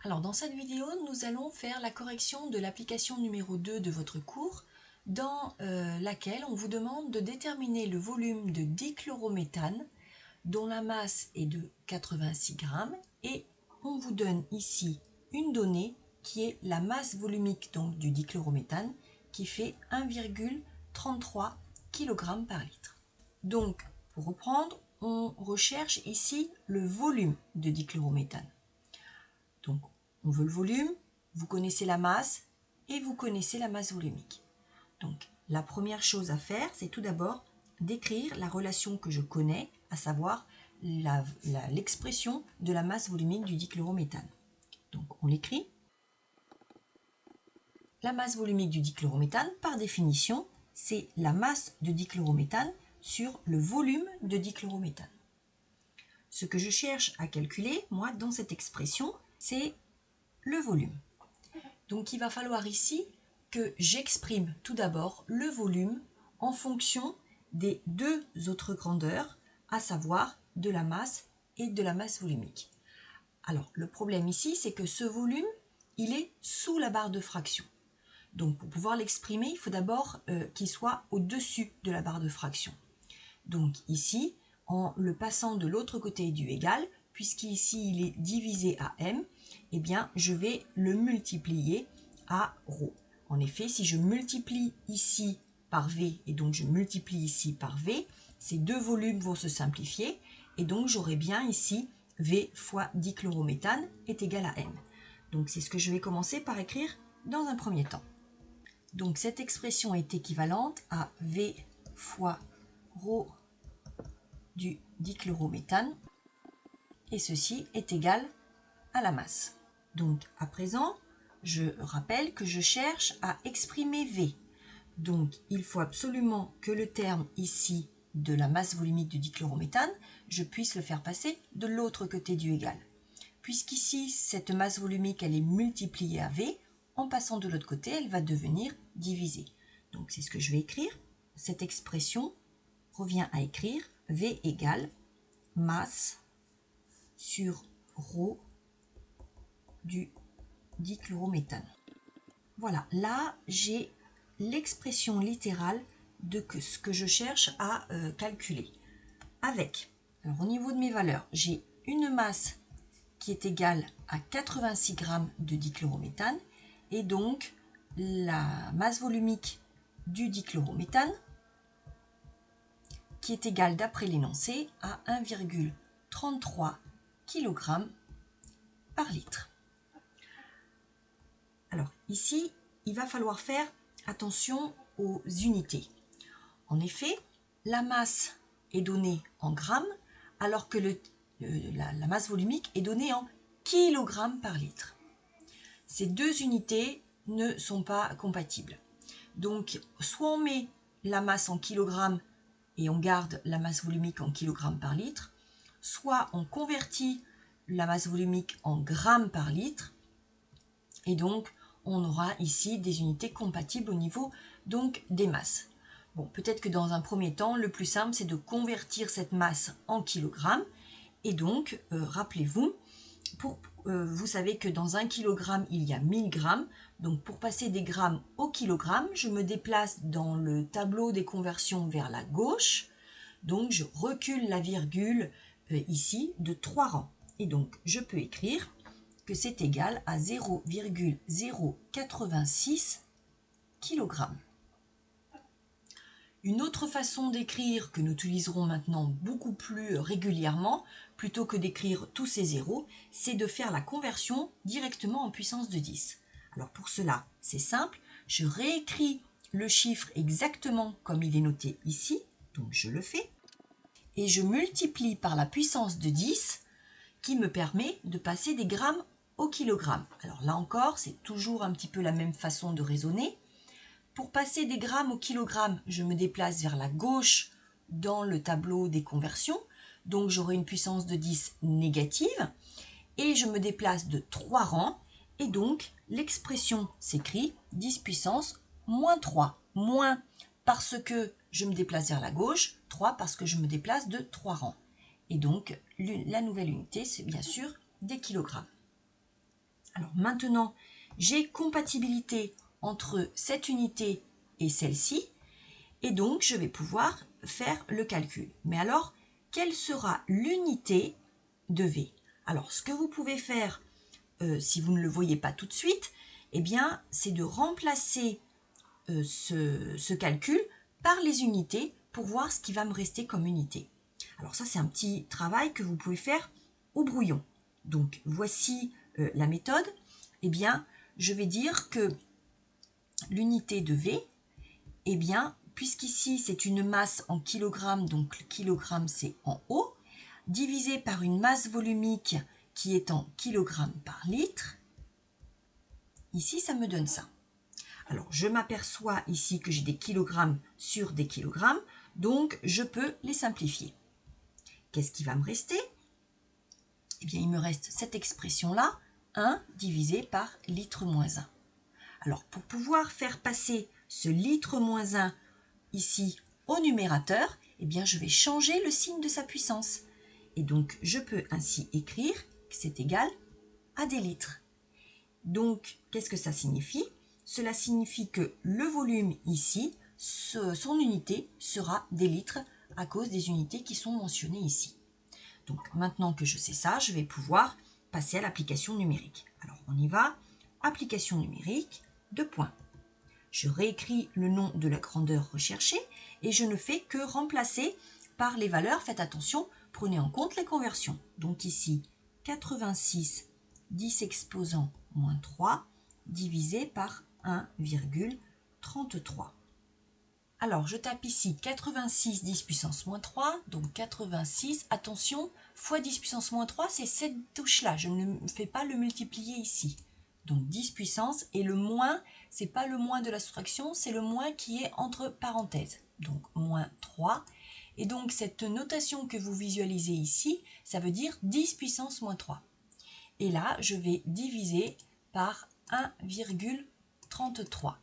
Alors dans cette vidéo, nous allons faire la correction de l'application numéro 2 de votre cours dans laquelle on vous demande de déterminer le volume de dichlorométhane dont la masse est de 86 grammes et on vous donne ici une donnée qui est la masse volumique donc, du dichlorométhane qui fait 1,33 kg par litre. Donc pour reprendre, on recherche ici le volume de dichlorométhane. Donc, on veut le volume, vous connaissez la masse et vous connaissez la masse volumique. Donc, la première chose à faire, c'est tout d'abord d'écrire la relation que je connais, à savoir l'expression de la masse volumique du dichlorométhane. Donc, on l'écrit. La masse volumique du dichlorométhane, par définition, c'est la masse de dichlorométhane sur le volume de dichlorométhane. Ce que je cherche à calculer, moi, dans cette expression, c'est le volume. Donc il va falloir ici que j'exprime tout d'abord le volume en fonction des deux autres grandeurs, à savoir de la masse et de la masse volumique. Alors le problème ici, c'est que ce volume, il est sous la barre de fraction. Donc pour pouvoir l'exprimer, il faut d'abord qu'il soit au-dessus de la barre de fraction. Donc ici, en le passant de l'autre côté du égal, puisqu'ici il est divisé à m, eh bien je vais le multiplier à ρ. En effet, si je multiplie ici par V et donc je multiplie ici par V, ces deux volumes vont se simplifier et donc j'aurai bien ici V fois dichlorométhane est égal à m. Donc c'est ce que je vais commencer par écrire dans un premier temps. Donc cette expression est équivalente à V fois ρ du dichlorométhane et ceci est égal à la masse. Donc à présent, je rappelle que je cherche à exprimer V. Donc il faut absolument que le terme ici de la masse volumique du dichlorométhane, je puisse le faire passer de l'autre côté du égal. Puisqu'ici, cette masse volumique, elle est multipliée à V, en passant de l'autre côté, elle va devenir divisée. Donc c'est ce que je vais écrire. Cette expression revient à écrire V égale masse sur ρ du dichlorométhane. Voilà, là j'ai l'expression littérale de ce que je cherche à calculer. Avec, alors au niveau de mes valeurs, j'ai une masse qui est égale à 86 grammes de dichlorométhane et donc la masse volumique du dichlorométhane qui est égale d'après l'énoncé à 1,33 kg par litre. Alors ici, il va falloir faire attention aux unités. En effet, la masse est donnée en grammes alors que la masse volumique est donnée en kilogrammes par litre. Ces deux unités ne sont pas compatibles. Donc, soit on met la masse en kilogrammes et on garde la masse volumique en kilogrammes par litre, soit on convertit la masse volumique en grammes par litre, et donc on aura ici des unités compatibles au niveau donc des masses. Bon, peut-être que dans un premier temps, le plus simple, c'est de convertir cette masse en kilogrammes, et donc, rappelez-vous, vous savez que dans 1 kg, il y a 1000 grammes. Donc, pour passer des grammes au kilogramme, je me déplace dans le tableau des conversions vers la gauche. Donc, je recule la virgule ici de 3 rangs. Et donc, je peux écrire que c'est égal à 0,086 kg. Une autre façon d'écrire que nous utiliserons maintenant beaucoup plus régulièrement, plutôt que d'écrire tous ces zéros, c'est de faire la conversion directement en puissance de 10. Alors pour cela, c'est simple, je réécris le chiffre exactement comme il est noté ici, donc je le fais, et je multiplie par la puissance de 10 qui me permet de passer des grammes au kilogramme. Alors là encore, c'est toujours un petit peu la même façon de raisonner. Pour passer des grammes au kilogramme, je me déplace vers la gauche dans le tableau des conversions. Donc j'aurai une puissance de 10 négative et je me déplace de 3 rangs. Et donc l'expression s'écrit 10 puissance moins 3. Moins parce que je me déplace vers la gauche, 3 parce que je me déplace de 3 rangs. Et donc la nouvelle unité, c'est bien sûr des kilogrammes. Alors maintenant, j'ai compatibilité entre cette unité et celle-ci, et donc je vais pouvoir faire le calcul. Mais alors, quelle sera l'unité de V? Alors, ce que vous pouvez faire, si vous ne le voyez pas tout de suite, eh bien, c'est de remplacer ce calcul par les unités pour voir ce qui va me rester comme unité. Alors ça, c'est un petit travail que vous pouvez faire au brouillon. Donc, voici la méthode. Eh bien, je vais dire que l'unité de V, eh bien, puisqu'ici, c'est une masse en kilogrammes, donc le kilogramme, c'est en haut, divisé par une masse volumique qui est en kilogrammes par litre. Ici, ça me donne ça. Alors, je m'aperçois ici que j'ai des kilogrammes sur des kilogrammes, donc je peux les simplifier. Qu'est-ce qui va me rester? Eh bien, il me reste cette expression-là, 1 divisé par litre moins 1. Alors, pour pouvoir faire passer ce litre moins 1 ici au numérateur, eh bien, je vais changer le signe de sa puissance. Et donc, je peux ainsi écrire que c'est égal à des litres. Donc, qu'est-ce que ça signifie? Cela signifie que le volume ici, son unité sera des litres à cause des unités qui sont mentionnées ici. Donc, maintenant que je sais ça, je vais pouvoir passer à l'application numérique. Alors, on y va. Application numérique, 2 points. Je réécris le nom de la grandeur recherchée et je ne fais que remplacer par les valeurs. Faites attention, prenez en compte les conversions. Donc ici, 86, 10 exposant moins 3, divisé par 1,33. Alors, je tape ici 86 10 puissance moins 3, donc 86, attention, fois 10 puissance moins 3, c'est cette touche-là, je ne fais pas le multiplier ici. Donc 10 puissance, et le moins, c'est pas le moins de la soustraction, c'est le moins qui est entre parenthèses. Donc moins 3. Et donc cette notation que vous visualisez ici, ça veut dire 10 puissance moins 3. Et là, je vais diviser par 1,33.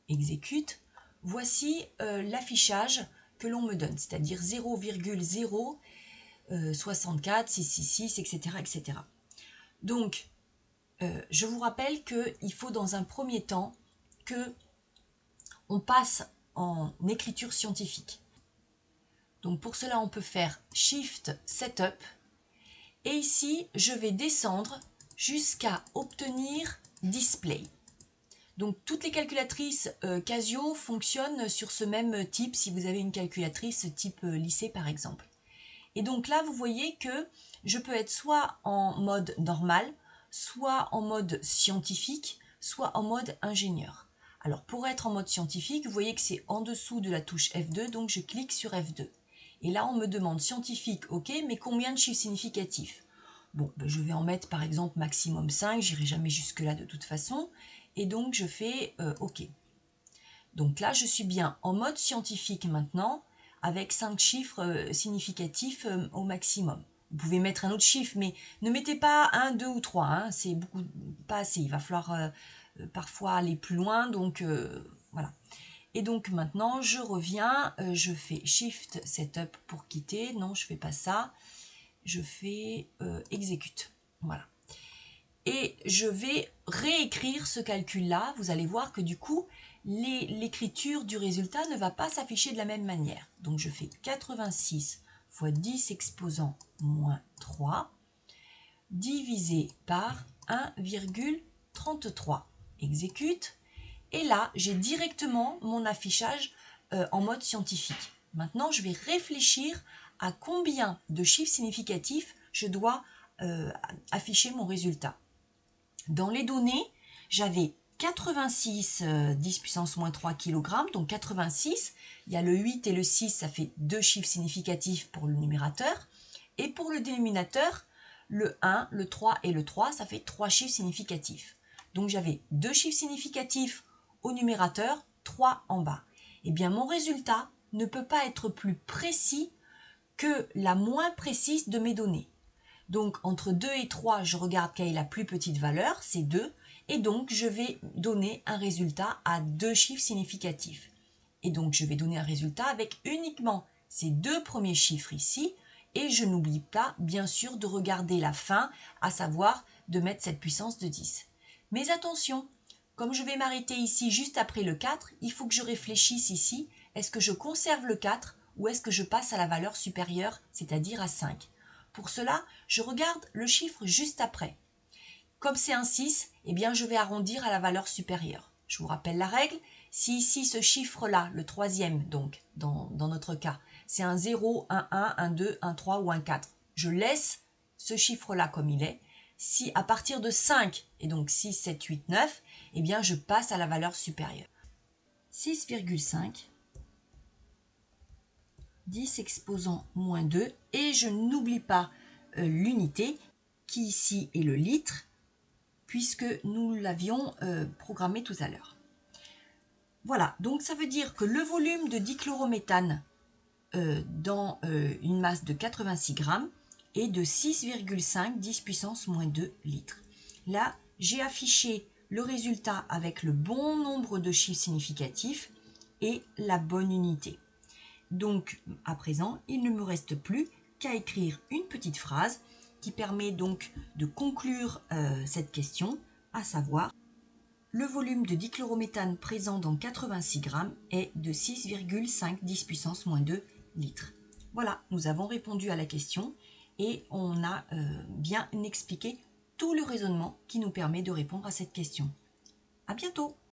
Exécute. Voici l'affichage que l'on me donne, c'est-à-dire 0,064, 666, etc. etc. Donc, je vous rappelle qu'il faut dans un premier temps que on passe en écriture scientifique. Donc pour cela, on peut faire Shift Setup. Et ici, je vais descendre jusqu'à obtenir Display. Donc toutes les calculatrices Casio fonctionnent sur ce même type si vous avez une calculatrice type lycée par exemple. Et donc là, vous voyez que je peux être soit en mode normal, soit en mode scientifique, soit en mode ingénieur. Alors pour être en mode scientifique, vous voyez que c'est en dessous de la touche F2, donc je clique sur F2. Et là, on me demande scientifique, ok, mais combien de chiffres significatifs? Bon, ben, je vais en mettre par exemple maximum 5, j'irai jamais jusque-là de toute façon. Et donc je fais OK. Donc là, je suis bien en mode scientifique maintenant, avec 5 chiffres significatifs au maximum. Vous pouvez mettre un autre chiffre, mais ne mettez pas 1, 2 ou 3, hein, c'est beaucoup, pas assez. Il va falloir parfois aller plus loin, donc voilà. Et donc maintenant, je reviens, je fais Shift Setup pour quitter. Non, je ne fais pas ça. Je fais Exécute. Voilà. Et je vais réécrire ce calcul-là. Vous allez voir que du coup, l'écriture du résultat ne va pas s'afficher de la même manière. Donc je fais 86 fois 10 exposant moins 3 divisé par 1,33. Exécute. Et là, j'ai directement mon affichage en mode scientifique. Maintenant, je vais réfléchir à combien de chiffres significatifs je dois afficher mon résultat. Dans les données, j'avais 86 10 puissance moins 3 kg, donc 86. Il y a le 8 et le 6, ça fait 2 chiffres significatifs pour le numérateur. Et pour le dénominateur, le 1, le 3 et le 3, ça fait 3 chiffres significatifs. Donc j'avais 2 chiffres significatifs au numérateur, 3 en bas. Eh bien, mon résultat ne peut pas être plus précis que la moins précise de mes données. Donc entre 2 et 3, je regarde quelle est la plus petite valeur, c'est 2. Et donc je vais donner un résultat à 2 chiffres significatifs. Et donc je vais donner un résultat avec uniquement ces 2 premiers chiffres ici. Et je n'oublie pas, bien sûr, de regarder la fin, à savoir de mettre cette puissance de 10. Mais attention, comme je vais m'arrêter ici juste après le 4, il faut que je réfléchisse ici, est-ce que je conserve le 4 ou est-ce que je passe à la valeur supérieure, c'est-à-dire à 5? Pour cela, je regarde le chiffre juste après. Comme c'est un 6, eh bien je vais arrondir à la valeur supérieure. Je vous rappelle la règle, si ici ce chiffre-là, le troisième donc, dans notre cas, c'est un 0, un 1, un 2, un 3 ou un 4, je laisse ce chiffre-là comme il est. Si à partir de 5, et donc 6, 7, 8, 9, eh bien je passe à la valeur supérieure. 6,5, 10 exposant moins 2, et je n'oublie pas l'unité, qui ici est le litre, puisque nous l'avions programmé tout à l'heure. Voilà, donc ça veut dire que le volume de dichlorométhane dans une masse de 86 grammes est de 6,5 10 puissance moins 2 litres. Là, j'ai affiché le résultat avec le bon nombre de chiffres significatifs et la bonne unité. Donc, à présent, il ne me reste plus qu'à écrire une petite phrase qui permet donc de conclure cette question, à savoir le volume de dichlorométhane présent dans 86 grammes est de 6,5 10 puissance moins 2 litres. Voilà, nous avons répondu à la question et on a bien expliqué tout le raisonnement qui nous permet de répondre à cette question. À bientôt!